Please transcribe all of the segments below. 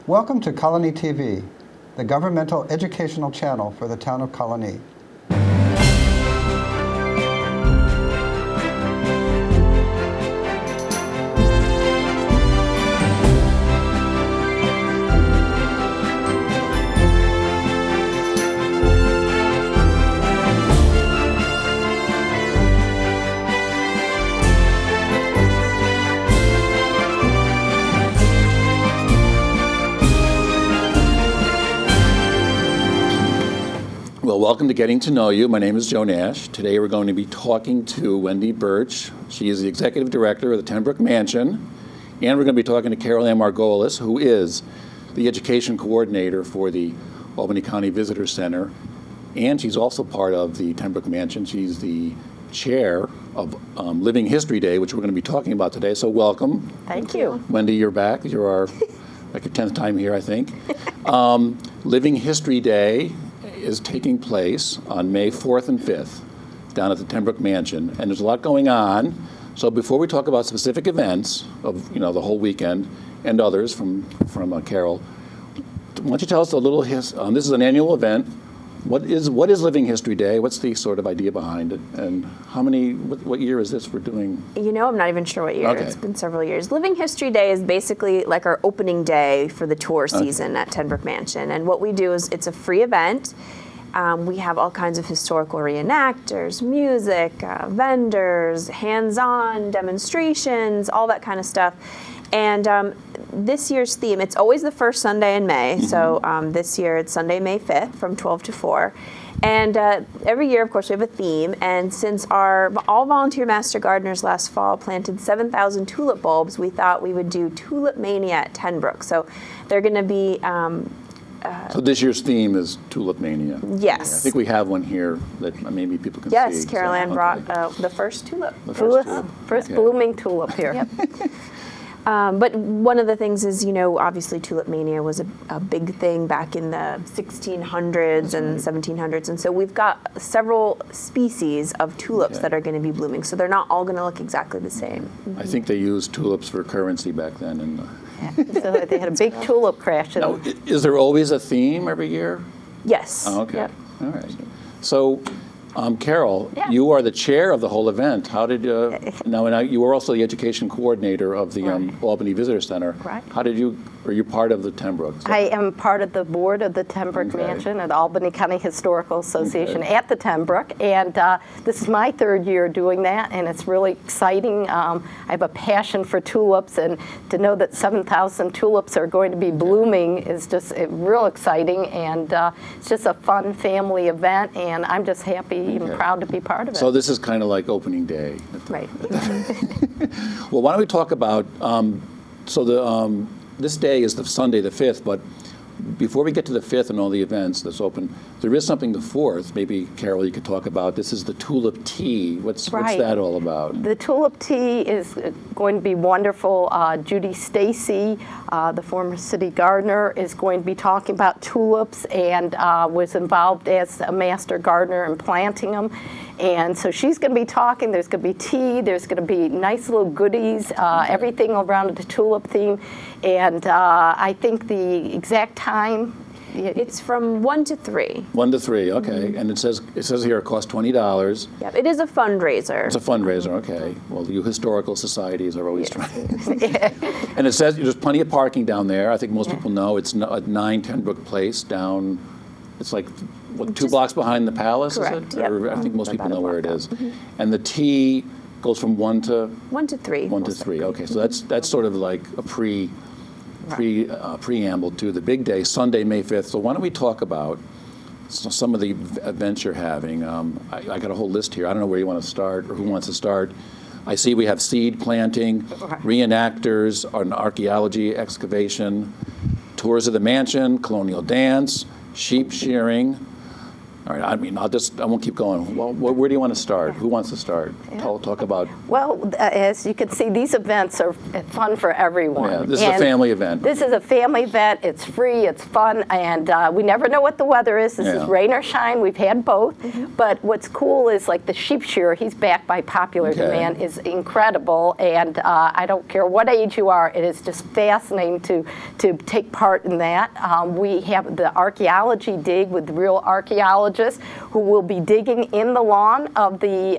Welcome to Colonie TV, the governmental educational channel for the town of Colonie. Well, welcome to Getting to Know You. My name is Joe Nash. Today we're going to be talking to Wendy Burch. She is the Executive Director of the Brooke Mansion. And we're going to be talking to Carol Ann Margolis, who is the Education Coordinator for the Albany County Visitor Center. And she's also part of the Brooke Mansion. She's the chair of Living History Day, which we're going to be talking about today. So welcome. Thank you. Wendy, you're back. You're our like your 10th time here, I think. Living History Day is taking place on May 4th and 5th down at the Brooke Mansion, and there's a lot going on. So before we talk about specific events of the whole weekend and others from Carol, why don't you tell us a little this is an annual event. What is Living History Day? What's the sort of idea behind it? And what year is this we're doing? I'm not even sure what year. Okay. It's been several years. Living History Day is basically like our opening day for the tour season at Brooke Mansion. And what we do is it's a free event. We have all kinds of historical reenactors, music, vendors, hands-on demonstrations, all that kind of stuff. And this year's theme, it's always the first Sunday in May. Mm-hmm. So this year it's Sunday, May 5th from 12 to 4. And every year, of course, we have a theme. And since our all volunteer master gardeners last fall planted 7,000 tulip bulbs, we thought we would do Tulip Mania at Brooke. So they're going to be... so this year's theme is Tulip Mania. Yes. I think we have one here that maybe people can see. Yes, Carol Ann brought the first tulip. The first tulip. First blooming tulip here. Yep. But one of the things is, obviously Tulip Mania was a big thing back in the 1600s and 1700s. And so we've got several species of tulips that are going to be blooming. So they're not all going to look exactly the same. Mm-hmm. I think they used tulips for currency back then. So they had a big tulip crash. Now, is there always a theme every year? Yes. Oh, okay. Yep. All right. So, Carol, you are the chair of the whole event. How did now you were also the education coordinator of the Albany Visitor Center. Right. How did you? Are you part of the Brooke? I am part of the board of the Brooke Mansion at Albany County Historical Association at the Brooke, and this is my third year doing that, and it's really exciting. I have a passion for tulips, and to know that 7,000 tulips are going to be blooming is just real exciting, and it's just a fun family event, and I'm just happy and proud to be part of it. So this is kind of like opening day. Right. Well, why don't we talk about this day is the Sunday the 5th, but before we get to the 5th and all the events that's open, there is something the 4th. Maybe, Carol, you could talk about. This is the Tulip Tea. What's that all about? The Tulip Tea is going to be wonderful. Judy Stacy, the former city gardener, is going to be talking about tulips and was involved as a master gardener in planting them. And so she's going to be talking. There's going to be tea. There's going to be nice little goodies, everything around the tulip theme. And I think the exact time, it's from 1 to 3. 1 to 3, okay. Mm-hmm. And it says here it costs $20. Yep, it is a fundraiser. It's a fundraiser, okay. Well, you historical societies are always trying. And it says there's plenty of parking down there. I think most people know it's at 910 Brooke Place down. It's like 2 blocks behind the palace, correct, is it? Or I think most people know where it is. Mm-hmm. And the tea goes from 1 to 3. 1 to 3. Okay, so that's sort of like a preamble to the big day, Sunday, May 5th. So why don't we talk about some of the events you're having? I got a whole list here. I don't know where you want to start or who wants to start. I see we have seed planting, reenactors, an archaeology excavation, tours of the mansion, colonial dance, sheep shearing, All right, I mean, I won't keep going. Well, where do you want to start? Who wants to start? Talk about. Well, as you can see, these events are fun for everyone. Yeah, this is a family event. This is a family event. It's free, it's fun, and we never know what the weather is. This is rain or shine. We've had both. But what's cool is like the sheep shearer, he's backed by popular demand, is incredible. And I don't care what age you are, it is just fascinating to take part in that. We have the archaeology dig with real archaeologists who will be digging in the lawn of the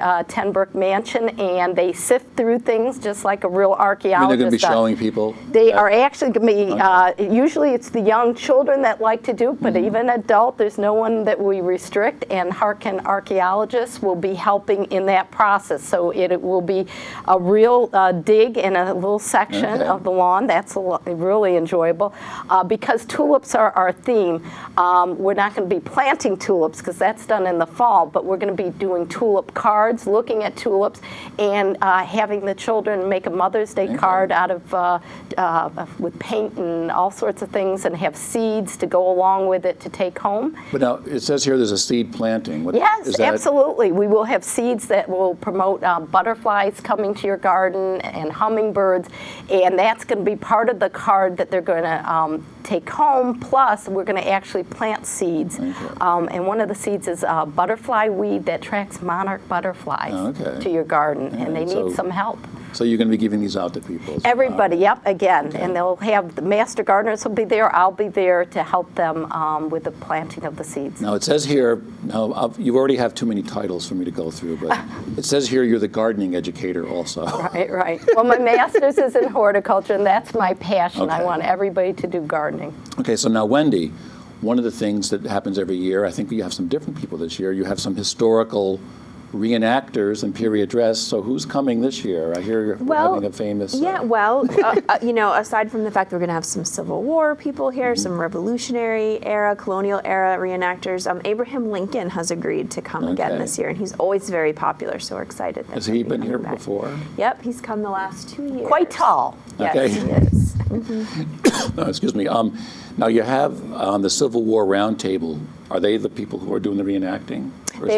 Brooke Mansion, and they sift through things just like a real archaeologist. They're going to be showing people? They are actually going to be, usually it's the young children that like to do it, but even adult, there's no one that we restrict, and Harkin archaeologists will be helping in that process. So it will be a real dig in a little section of the lawn. That's really enjoyable. Because tulips are our theme, we're not going to be planting tulips because that's done in the fall, but we're going to be doing tulip cards, looking at tulips, and having the children make a Mother's Day card out of with paint and all sorts of things, and have seeds to go along with it to take home. But now it says here there's a seed planting. Yes, absolutely. We will have seeds that will promote butterflies coming to your garden and hummingbirds, and that's going to be part of the card that they're going to take home. Plus, we're going to actually plant seeds, and one of the seeds is a butterfly weed that attracts monarch butterflies to your garden, and they need some help. So you're going to be giving these out to people? Everybody, again. And they'll have the master gardeners will be there. I'll be there to help them with the planting of the seeds. Now it says here, you already have too many titles for me to go through, but it says here you're the gardening educator also. Right. Well, my master's is in horticulture, and that's my passion. I want everybody to do gardening. Okay, so now Wendy, one of the things that happens every year, I think you have some different people this year. You have some reenactors in period dress. So who's coming this year? I hear you're having a famous... aside from the fact that we're going to have some Civil War people here, some Revolutionary era, colonial era reenactors, Abraham Lincoln has agreed to come again this year, and he's always very popular, so we're excited. Has he been here before? Yep, he's come the last 2 years. Quite tall. Yes, he is. No, excuse me. Now you have on the Civil War Roundtable, are they the people who are doing the reenacting?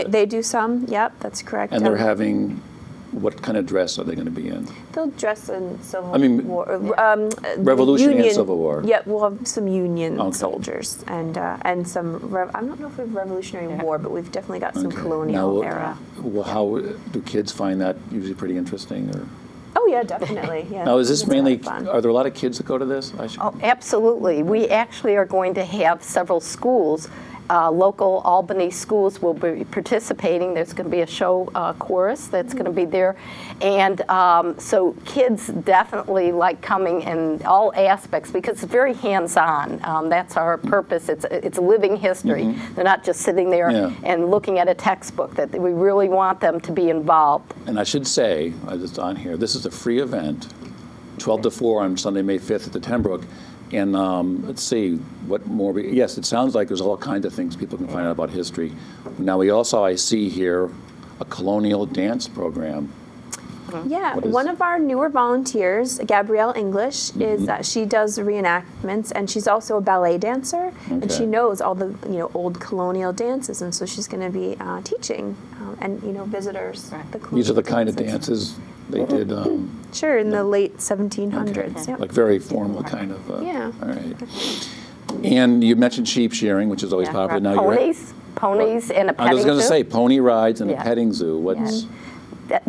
They do some, yep, that's correct. And they're having, what kind of dress are they going to be in? They'll dress in Civil War. Revolutionary and Civil War. Yeah, we'll have some Union soldiers and some, I don't know if we have Revolutionary War, but we've definitely got some colonial era. Well, how do kids find that usually pretty interesting? Or? Oh yeah, definitely. Yeah. Now, is this mainly? Are there a lot of kids that go to this? Oh, absolutely. We actually are going to have several schools. Local Albany schools will be participating. There's going to be a show chorus that's going to be there. And so kids definitely like coming in all aspects because it's very hands-on. That's our purpose. It's living history. They're not just sitting there and looking at a textbook. That we really want them to be involved. And I should say, it's on here, this is a free event, 12 to 4 on Sunday, May 5th at the Broock. And let's see, what more? Yes, it sounds like there's all kinds of things people can find out about history. Now, we also, I see here, a colonial dance program. Yeah, one of our newer volunteers, Gabrielle English, is she does reenactments, and she's also a ballet dancer, and she knows all the old colonial dances, and so she's going to be teaching and visitors. These are the kind of dances they did. Sure, in the late 1700s. Yep. Like very formal kind of. Yeah. All right. And you mentioned sheep shearing, which is always popular. Now ponies, and a petting zoo. I was going to say pony rides and a petting zoo. What's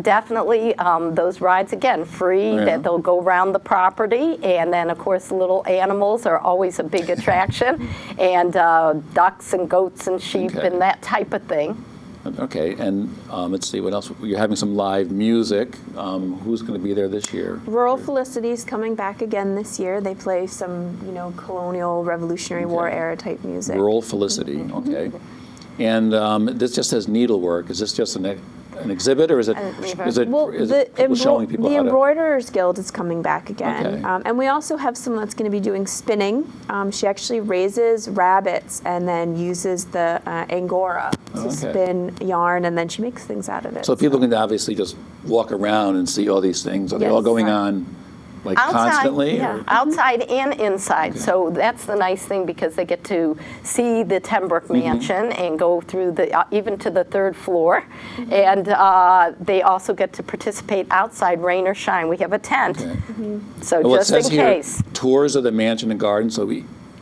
Definitely, those rides, again, free, that they'll go around the property, and then, of course, little animals are always a big attraction, and ducks and goats and sheep and that type of thing. Okay, and let's see, what else? You're having some live music. Who's going to be there this year? Rural Felicity's coming back again this year. They play some, colonial Revolutionary War era type music. Rural Felicity, okay. And this just says needlework. Is this just an exhibit, or is it people showing people the how to... Embroiderers Guild is coming back again. And we also have someone that's going to be doing spinning. She actually raises rabbits and then uses the angora to spin yarn, and then she makes things out of it. So people can obviously just walk around and see all these things. Are they all going on Like constantly? Yeah, or- outside and inside. So that's the nice thing, because they get to see the Tenbrook Mansion and go through even to the third floor. And they also get to participate outside, rain or shine. We have a tent. Okay. So Well, it just in says here, case. tours of the mansion and garden. So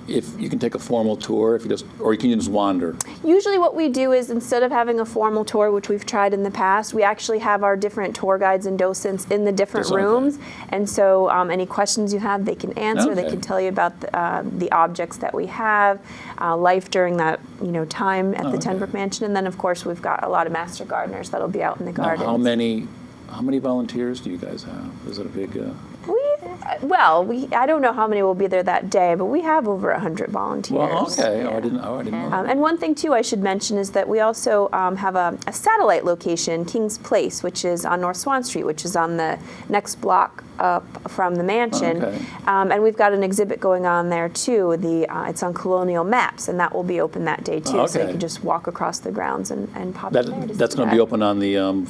if you can take a formal tour, or you can just wander. Usually what we do is, instead of having a formal tour, which we've tried in the past, we actually have our different tour guides and docents in the different Okay. rooms. And so any questions you have, they can answer. They Okay. can tell you about the objects that we have, life during that time at the okay. Tenbrook Mansion. And then, of course, we've got a lot of master gardeners that'll be out in the Now, gardens. how many volunteers do you guys have? Is it a big? I don't know how many will be there that day, but we have over 100 volunteers. Well, okay. Oh, I didn't know that. And one thing, too, I should mention is that we also have a satellite location, Kings Place, which is on North Swan Street, which is on the next block up from the mansion. Okay. And we've got an exhibit going on there, too. It's on colonial maps, and that will be open that day, too. So you Okay. can just walk across the grounds and pop in there to That's see going to be that. open on the on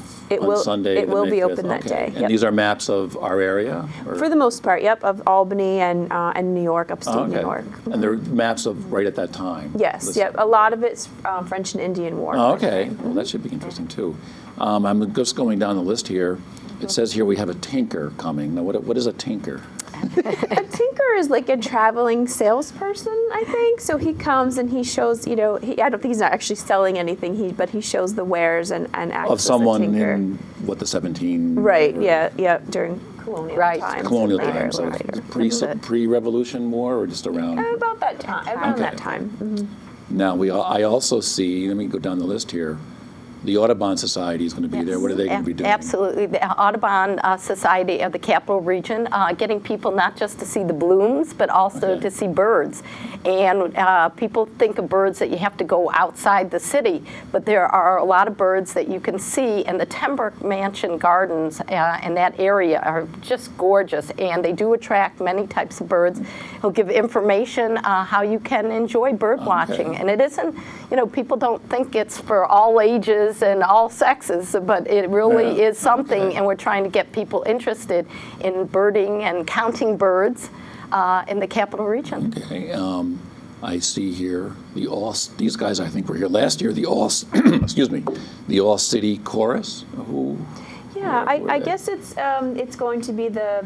Sunday. It the will May be 5th. open that Okay. day. And Yep. these are maps of our area? Or? For the most part, yep, of Albany and New York, upstate Okay. New York. And they're maps of right at that time? Yes, listed. yep. A lot of it's French and Indian War. Oh, okay. Well, that should be interesting, too. I'm just going down the list here. It says here we have a tinker coming. Now, what is a tinker? A tinker is like a traveling salesperson, I think. So he comes and he shows, I don't think he's not actually selling anything, but he shows the wares and acts Of as someone a tinker. in, the 17... Right, yeah, during colonial times. Colonial later, times, so later. pre-Revolution War or just around? About that time, around Okay. that time. Mhm. Now, I also see, let me go down the list here, the Audubon Society is going to be there. What are they going to be doing? Absolutely. The Audubon Society of the Capital Region, getting people not just to see the blooms, but also Okay. to see birds. And people think of birds that you have to go outside the city, but there are a lot of birds that you can see, and the Tenbrook Mansion Gardens in that area are just gorgeous, and they do attract many types of birds. He'll give information how you can enjoy bird watching. And it isn't, people don't think it's for all ages and all sexes, but it really is something, Okay. and we're trying to get people interested in birding and counting birds in the capital region. Okay. I see here these guys I think were here last year, excuse me, the All City Chorus. Yeah, I guess it's going to be the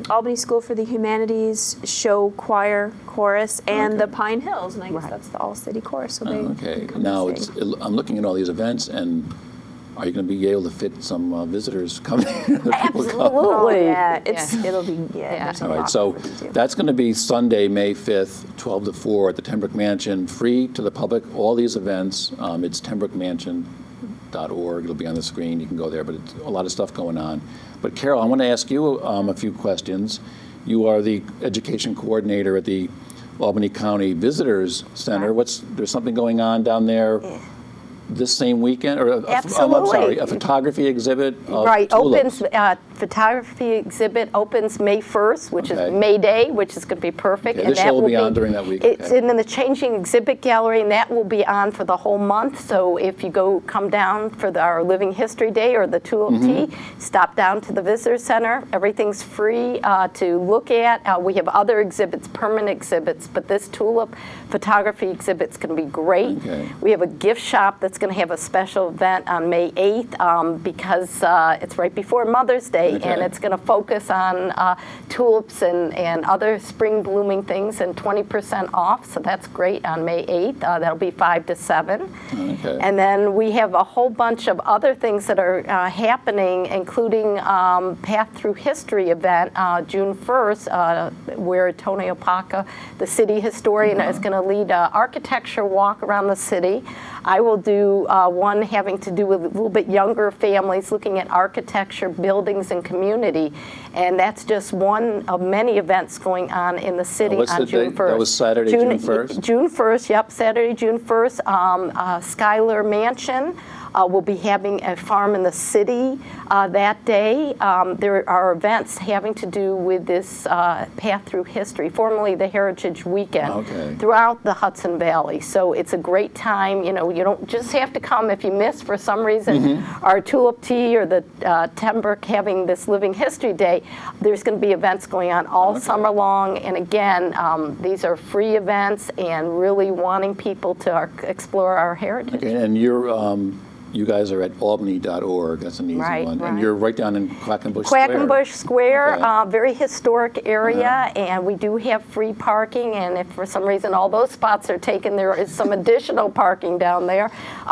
Albany School for the Humanities show choir chorus and the Pine Hills, and I guess that's the All City Chorus. So they Okay. come Now and sing. I'm looking at all these events, and are you going to be able to fit some visitors coming? Absolutely. Oh, yeah, Yeah. it'll be there's a All lot right, so for them to do. that's going to be Sunday, May 5th, 12 to 4 at the Tenbrook Mansion, free to the public, all these events. It's tenbrookmansion.org. It'll be on the screen. You can go there, but it's a lot of stuff going on. But Carol, I want to ask you a few questions. You are the education coordinator at the Albany County Visitors Center. There's something going on down there this same weekend? Or I'm Absolutely. sorry, a photography exhibit of Right, tulips. photography exhibit opens May 1st, which Okay. is May Day, which is going to be perfect. Okay, this show will be on during that week, It's okay. in the changing exhibit gallery, and that will be on for the whole month. So if you come down for our Living History Day or the Tulip Mm-hmm. Tea, stop down to the Visitor Center. Everything's free to look at. We have other exhibits, permanent exhibits, but this tulip photography exhibit is going to be great. Okay. We have a gift shop that's going to have a special event on May 8th because it's right before Mother's Day, Okay. and it's going to focus on tulips and other spring blooming things, and 20% off, so that's great on May 8th. That'll be 5 to 7. Okay. And then we have a whole bunch of other things that are happening, including Path Through History event June 1st, where Tony Opaka, the city historian, is going to lead an architecture walk around the city. I will do one having to do with a little bit younger families looking at architecture, buildings, and community. And that's just one of many events going on in the city What's on the June date? 1st. That was Saturday, June 1st? June 1st, yep, Saturday, June 1st. Schuyler Mansion We'll be having a farm in the city that day. There are events having to do with this path through history, formerly the Heritage Weekend, throughout the Hudson Valley. So it's a great time. You know, you don't just have to come if you miss for some reason our Tulip Tea or the Tenbrook having this Living History Day. There's going to be events going on all summer long. And again, these are free events and really wanting people to explore our heritage. Okay, and you guys are at albany.org. That's an easy one. And you're right down in Quackenbush Square. Quackenbush Square, very historic area, and we do have free parking. And if for some reason all those spots are taken, there is some additional parking down there.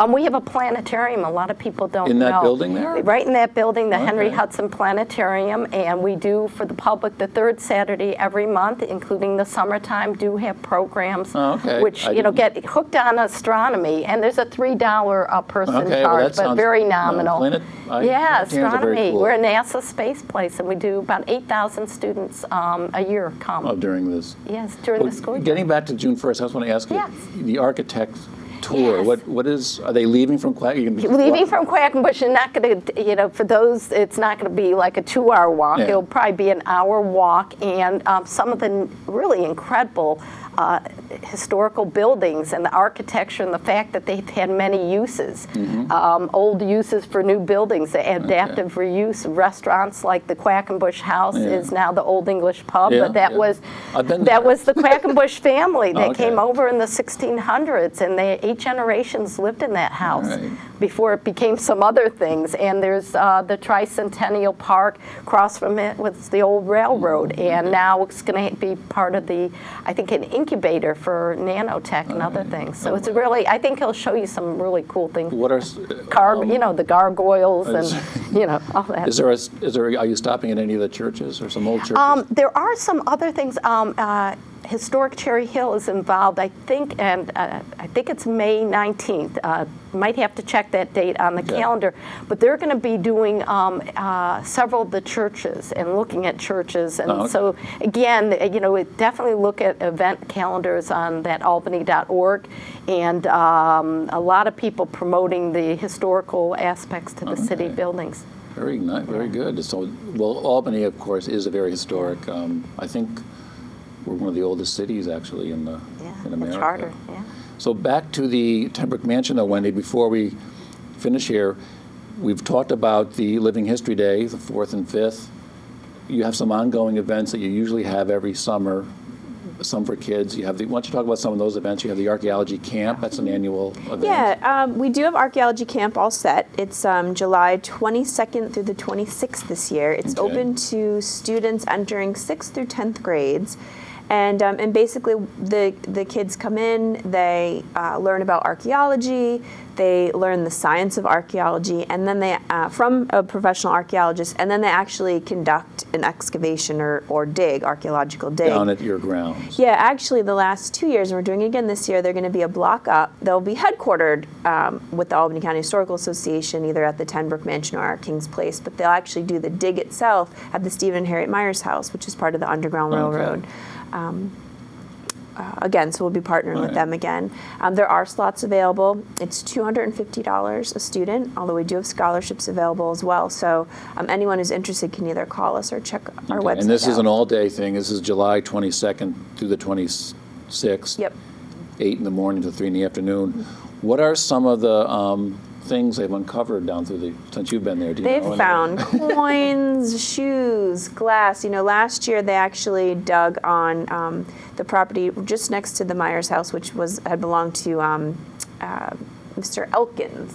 We have a planetarium. A lot of people don't know. In that building there? Right in that building, the Henry Hudson Planetarium. And we do, for the public, the third Saturday every month, including the summertime, do have programs which, get hooked on astronomy. And there's a $3 a person charge. But very nominal. Astronomy. Cool. We're a NASA space place, and we do about 8,000 students a year come. Oh, during this? Yes, during the school year. Getting back to June 1st, I just want to ask you, the architect tour, what is, are they leaving from Quackenbush? Leaving from Quackenbush, and not going to, for those, it's not going to be like a 2-hour walk. It'll probably be an hour walk, and some of the really incredible historical buildings and the architecture and the fact that they've had many uses, old uses for new buildings, the adaptive reuse. Restaurants like the Quackenbush House is now the Old English Pub, but that was the Quackenbush family that came over in the 1600s, and 8 generations lived in that house before it became some other things. And there's the Tricentennial Park. Across from it was the old railroad, and now it's going to be part of the, I think, an incubator for nanotech and other things. So it's really, I think he'll show you some really cool things. What are the gargoyles and all that. Is there? Are you stopping at any of the churches or some old churches? There are some other things. Historic Cherry Hill is involved, I think, and I think it's May 19th. Might have to check that date on the calendar, but they're going to be doing several of the churches and looking at churches, and so again, definitely look at event calendars on that albany.org, and a lot of people promoting the historical aspects to the city buildings. Very nice, very good. So, well, Albany, of course, is a very historic. I think we're one of the oldest cities, actually, in America. Charter, So back to the Tenbrook Mansion, though, Wendy, before we finish here, we've talked about the Living History Day, the 4th and 5th. You have some ongoing events that you usually have every summer, some for kids. You have why don't you talk about some of those events? You have the Archaeology Camp. That's an annual event. Yeah, we do have Archaeology Camp all set. It's July 22nd through the 26th this year. It's open to students entering 6th through 10th grades. And basically, the kids come in, they learn about archaeology, they learn the science of archaeology, and then they, from a professional archaeologist, and then they actually conduct an excavation or archaeological dig. Down at your grounds. Yeah, actually the last 2 years, and we're doing it again this year, they're going to be a block up. They'll be headquartered with the Albany County Historical Association, either at the Tenbrook Mansion or at King's Place, but they'll actually do the dig itself at the Stephen and Harriet Myers House, which is part of the Underground Railroad. Again, so we'll be partnering with them again. There are slots available. It's $250 a student, although we do have scholarships available as well. So anyone who's interested can either call us or check our website And this is out. an all-day thing. This is July 22nd through the 26th. Yep. 8 in the morning to 3 in the afternoon. What are some of the things they've uncovered down through since you've been there? Do you They've know found coins, shoes, glass. Last year they actually dug on the property just next to the Myers house, which had belonged to Mr. Elkins.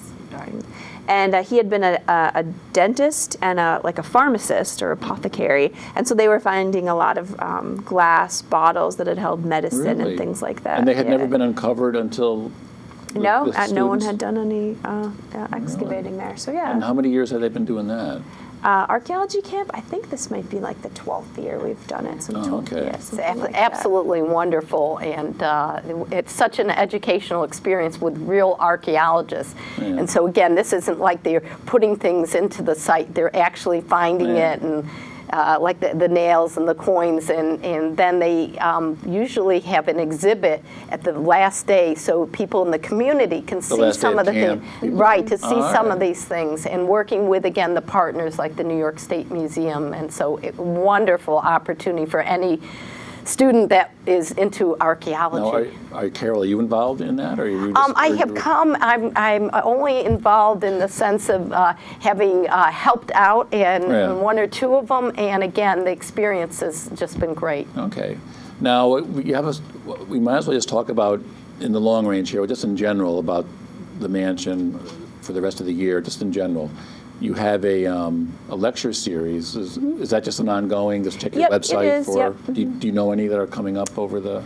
And he had been a dentist and like a pharmacist or apothecary, and so they were finding a lot of glass bottles that had held medicine and things like that. And they had never been uncovered until. No, no one had done any excavating there. So yeah. And how many years have they been doing that? Archaeology Camp, I think this might be like the 12th year we've done it. It's absolutely wonderful, and it's such an educational experience with real archaeologists. And so again, this isn't like they're putting things into the site, they're actually finding it, and like the nails and the coins, and then they usually have an exhibit at the last day so people in the community can see last day some of of the camp, things. people- Right, to see some right. of these things, and working with, again, the partners like the New York State Museum. And so wonderful opportunity for any student that is into archaeology. Now, Carol, are you involved in that, or are you just? I have come. I'm only involved in the sense of having helped out in Yeah. one or two of them, and again, the experience has just been great. Okay. Now, we might as well just talk about, in the long range here, just in general, about the mansion for the rest of the year, just in general. You have a lecture series. Is that just an ongoing? Just check your Yep, it website is, for. yep. Do you know any that are coming up over the?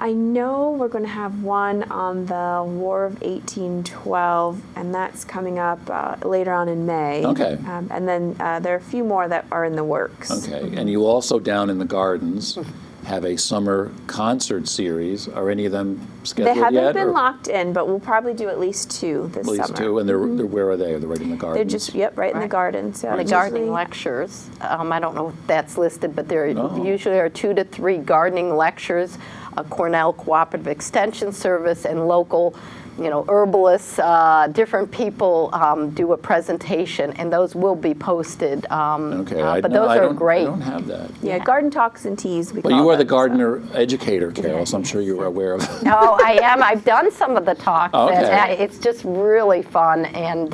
I know we're going to have one on the War of 1812, and that's coming up later on in May. Okay. And then there are a few more that are in the works. Okay. And you also, down in the gardens, have a summer concert series. Are any of them scheduled They yet? haven't been or locked in, but we'll probably do at least two this At least summer. two, and they're where are they? Are they right in the gardens? They're just, yep, right in the Right. garden. So The it's gardening usually- lectures. I don't know if that's listed, but there No. usually are 2 to 3 gardening lectures. A Cornell Cooperative Extension Service and local, herbalists, different people do a presentation, and those will be posted. Okay. But no, those I are don't- great. I don't have that. Yeah, garden talks and teas. We But call you are the them, so. gardener educator, Carol, so I'm sure you are aware of it. No, I am. I've done some of the talks. Okay. And it's just really fun, and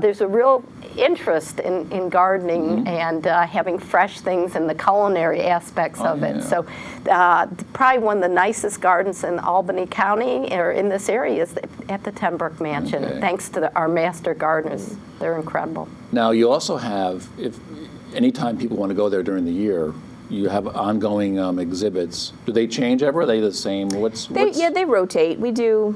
there's a real interest in gardening Mm-hmm. and having fresh things and the culinary aspects of yeah. it. So probably one of the nicest gardens in Albany County or in this area is at the Broeck Mansion, Okay. thanks to our master gardeners. They're incredible. Now, you also have, if anytime people want to go there during the year, you have ongoing exhibits. Do they change ever? Are they the same? They rotate. We do,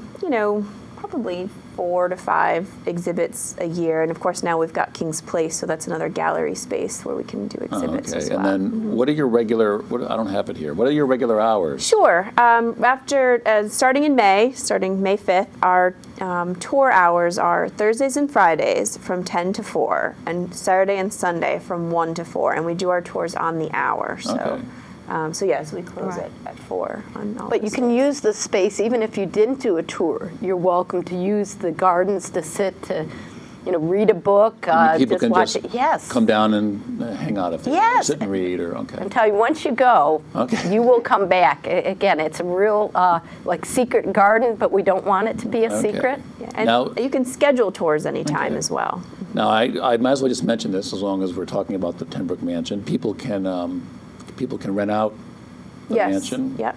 probably 4 to 5 exhibits a year, and of course now we've got King's Place, so that's another gallery space where we can do exhibits as well. And then what are your regular, I don't have it here, what are your regular hours? Sure. After starting May 5th, our tour hours are Thursdays and Fridays from 10 to 4, and Saturday and Sunday from 1 to 4, and we do our tours on the hour. So, Okay. so we close it at 4 on all But you those can days. use the space, even if you didn't do a tour. You're welcome to use the gardens to sit, to read a book, People just can watch just it. Yes. come down and hang out if they Yes. sit and read, or okay. I tell you, once you go, Okay. you will come back. Again, it's a real secret garden, but we don't want it to be a Okay. secret. Yeah, and Now- you can schedule tours anytime Okay. as well. Now, I might as well just mention this, as long as we're talking about the Broeck Mansion. People can rent out the Yes. mansion, Yep.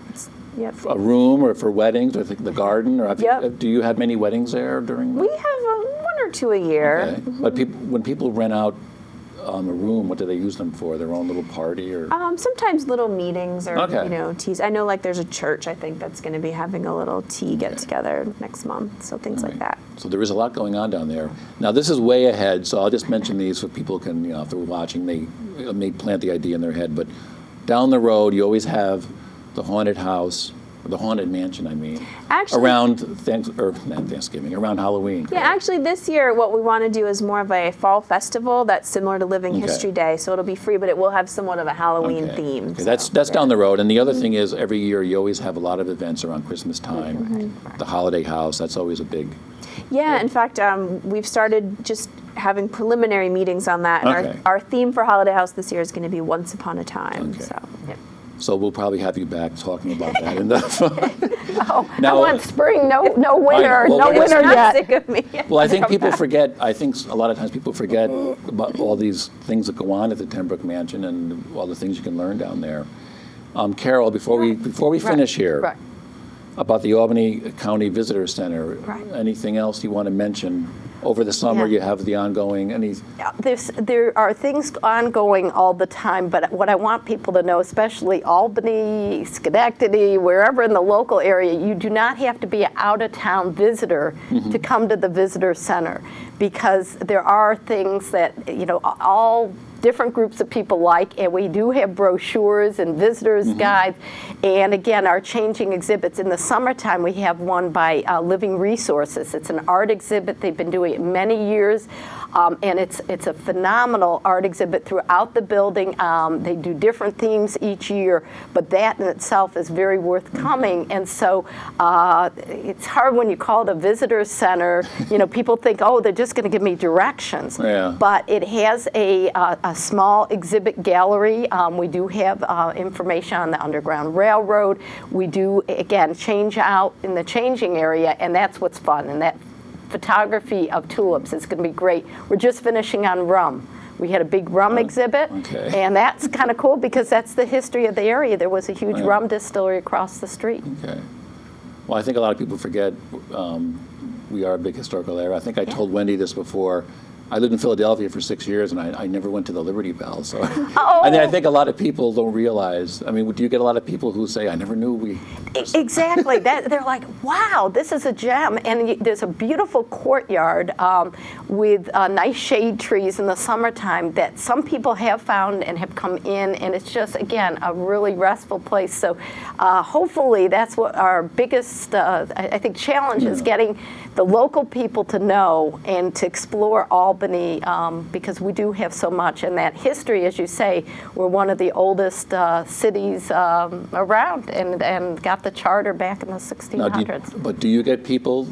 Yep. a room, or for weddings, or the garden, or Yep. do you have many weddings there during? We have 1 or 2 a year. Okay. But when people rent out a room, what do they use them for? Their own little party, or? Sometimes little meetings or Okay. teas. I know there's a church I think that's going to be having a little tea get together next month, so things like that. So there is a lot going on down there. Now, this is way ahead, so I'll just mention these so people can, if they're watching, they may plant the idea in their head. But down the road, you always have the haunted house, or the haunted mansion, I mean, Actually- around not Thanksgiving, around Halloween. Yeah, actually this year what we want to do is more of a fall festival that's similar to Living Okay. History Day, so it'll be free, but it will have somewhat of a Halloween Okay. theme. Okay, so, that's down the road. And the other Mm-hmm. thing is, every year you always have a lot of events around Christmas time. Mm-hmm. The holiday house, that's always a big. Yeah, in fact, we've started just having preliminary meetings on that, and Okay. our theme for Holiday House this year is going to be Once Upon a Time. Okay. So, yeah. So we'll probably have you back talking about that. Oh, Now- I want spring, no winter, Well, no we're winter Not yet. sick of me. Well, I think people forget. I think a lot of times people forget about all these things that go on at the Broeck Mansion and all the things you can learn down there. Carol, before we finish here, Right. about the Albany County Visitor Center, Right. anything else you want to mention? Over the summer, Yeah. you have the ongoing. There are things ongoing all the time, but what I want people to know, especially Albany, Schenectady, wherever in the local area, you do not have to be an out-of-town visitor to come to the visitor center, because there are things that all different groups of people like, and we do have brochures and visitors guides, and again, our changing exhibits. In the summertime, we have one by Living Resources. It's an art exhibit. They've been doing it many years. And it's a phenomenal art exhibit throughout the building. They do different themes each year, but that in itself is very worth coming. And so it's hard when you call it a visitor center. You know, people think, oh, they're just going to give me directions. Yeah. But it has a small exhibit gallery. We do have information on the Underground Railroad. We do, again, change out in the changing area, and that's what's fun. And that photography of tulips is going to be great. We're just finishing on rum. We had a big rum exhibit, and that's kind of cool because that's the history of the area. There was a huge rum distillery across the street. Okay. Well, I think a lot of people forget we are a big historical area. I think I told Wendy this before. I lived in Philadelphia for 6 years, and I never went to the Liberty Bell. So, and I think a lot of people don't realize. I mean, do you get a lot of people who say, "I never knew we"? Exactly. They're like, "Wow, this is a gem!" And there's a beautiful courtyard with nice shade trees in the summertime that some people have found and have come in, and it's just again a really restful place. So, hopefully, that's what our biggest, I think, challenge is getting the local people to know and to explore Albany because we do have so much. And that history, as you say, we're one of the oldest cities around and got the charter back in the 1600s. But do you get people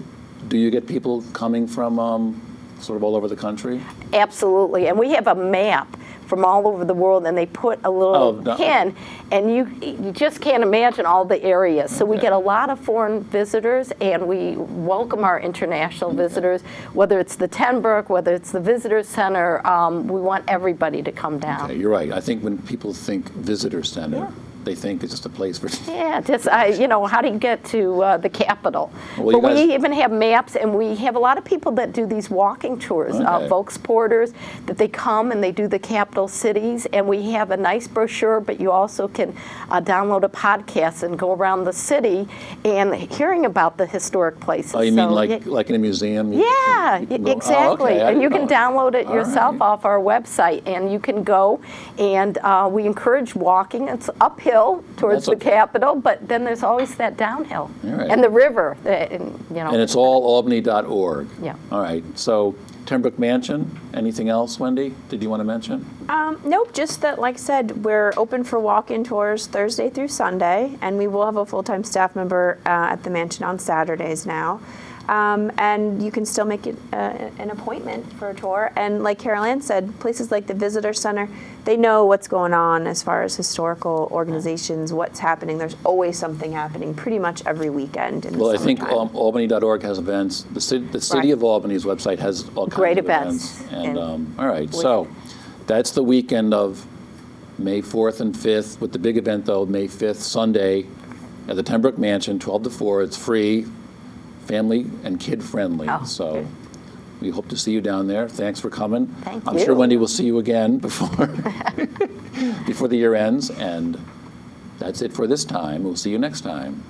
coming from sort of all over the country? Absolutely. And we have a map from all over the world, and they put a little pin, and you just can't imagine all the areas. So we get a lot of foreign visitors, and we welcome our international visitors, whether it's the Ten Broeck, whether it's the Visitor Center. We want everybody to come down. Okay, you're right. I think when people think visitor center, they think it's just a place for... Yeah, just, how do you get to the Capitol? Well, but we even have maps, and we have a lot of people that do these walking tours, folks porters, that they come and they do the capital cities, and we have a nice brochure, but you also can download a podcast and go around the city and hearing about the historic places. Oh, you mean like in a museum? Yeah, exactly. And you can download it yourself off our website, and you can go, and we encourage walking. It's uphill towards the Capitol, but then there's always that downhill. And the river, And it's all albany.org. Yeah. All right. So, Brooke Mansion, anything else, Wendy? Did you want to mention? Nope, just that, like I said, we're open for walk-in tours Thursday through Sunday, and we will have a full-time staff member at the mansion on Saturdays now. And you can still make it an appointment for a tour. And like Carol Ann said, places like the Visitor Center, they know what's going on as far as historical organizations, what's happening. There's always something happening pretty much every weekend in the Well, I think summertime. albany.org has events. The city of Albany's website has all kinds Great of events. And all right, so that's the weekend of May 4th and 5th, with the big event, though, May 5th, Sunday, at the Brooke Mansion, 12 to 4. It's free, family and kid-friendly. So we hope to see you down there. Thanks for coming. Thank I'm you. sure Wendy will see you again before before the year ends. And that's it for this time. We'll see you next time.